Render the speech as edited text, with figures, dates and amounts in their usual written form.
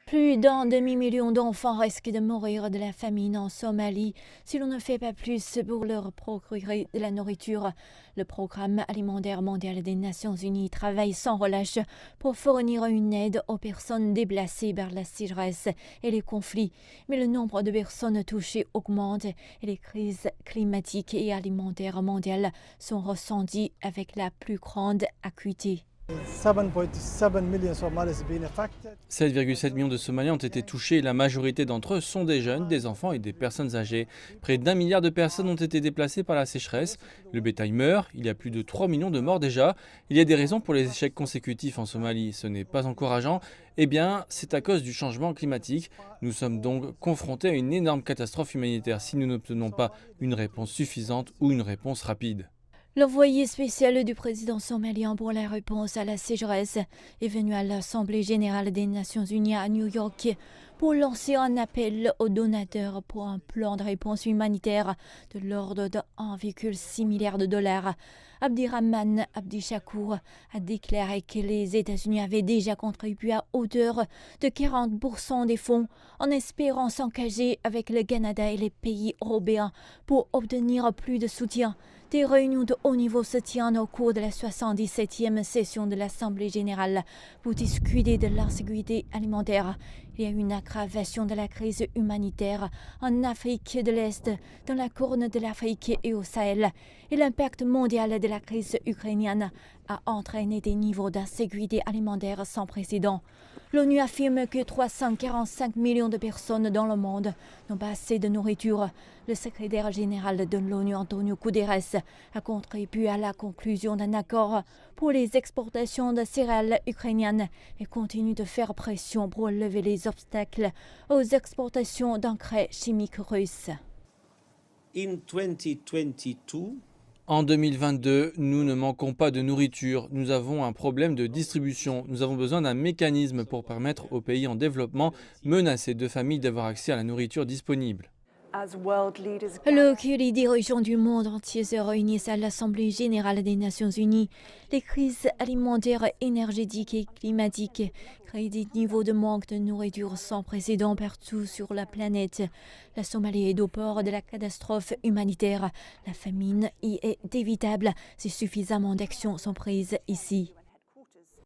Plus d'un demi-million d'enfants risquent de mourir de la famine en Somalie si l'on ne fait pas plus pour leur procurer de la nourriture. Le Programme alimentaire mondial des Nations Unies travaille sans relâche pour fournir une aide aux personnes déplacées par la sécheresse et les conflits. Mais le nombre de personnes touchées augmente et les crises climatiques et alimentaires mondiales sont ressenties avec la plus grande acuité. 7,7 millions de Somaliens ont été touchés et la majorité d'entre eux sont des jeunes, des enfants et des personnes âgées. Près d'1 milliard de personnes ont été déplacées par la sécheresse. Le bétail meurt, il y a plus de 3 millions de morts déjà. Il y a des raisons pour les échecs consécutifs en Somalie. Ce n'est pas encourageant. Eh bien, c'est à cause du changement climatique. Nous sommes donc confrontés à une énorme catastrophe humanitaire si nous n'obtenons pas une réponse suffisante ou une réponse rapide. L'envoyé spécial du président somalien pour la réponse à la sécheresse est venu à l'Assemblée générale des Nations unies à New York pour lancer un appel aux donateurs pour un plan de réponse humanitaire de l'ordre de 1,6 milliard de dollars. Abdirahman Abdishakur a déclaré que les États-Unis avaient déjà contribué à hauteur de 40% des fonds en espérant s'engager avec le Canada et les pays européens pour obtenir plus de soutien. Des réunions de haut niveau se tiennent au cours de la 77e session de l'Assemblée générale pour discuter de l'insécurité alimentaire. Il y a une aggravation de la crise humanitaire en Afrique de l'Est, dans la Corne de l'Afrique et au Sahel. Et l'impact mondial de la crise ukrainienne a entraîné des niveaux d'insécurité alimentaire sans précédent. L'ONU affirme que 345 millions de personnes dans le monde n'ont pas assez de nourriture. Le secrétaire général de l'ONU, Antonio Guterres, a contribué à la conclusion d'un accord pour les exportations de céréales ukrainiennes et continue de faire pression pour lever les obstacles aux exportations d'engrais chimiques russes. En 2022, nous ne manquons pas de nourriture. Nous avons un problème de distribution. Nous avons besoin d'un mécanisme pour permettre aux pays en développement menacés de famine d'avoir accès à la nourriture disponible. Alors que les dirigeants du monde entier se réunissent à l'Assemblée générale des Nations unies, les crises alimentaires, énergétiques et climatiques créent des niveaux de manque de nourriture sans précédent partout sur la planète. La Somalie est au bord de la catastrophe humanitaire. La famine y est évitable si suffisamment d'actions sont prises ici.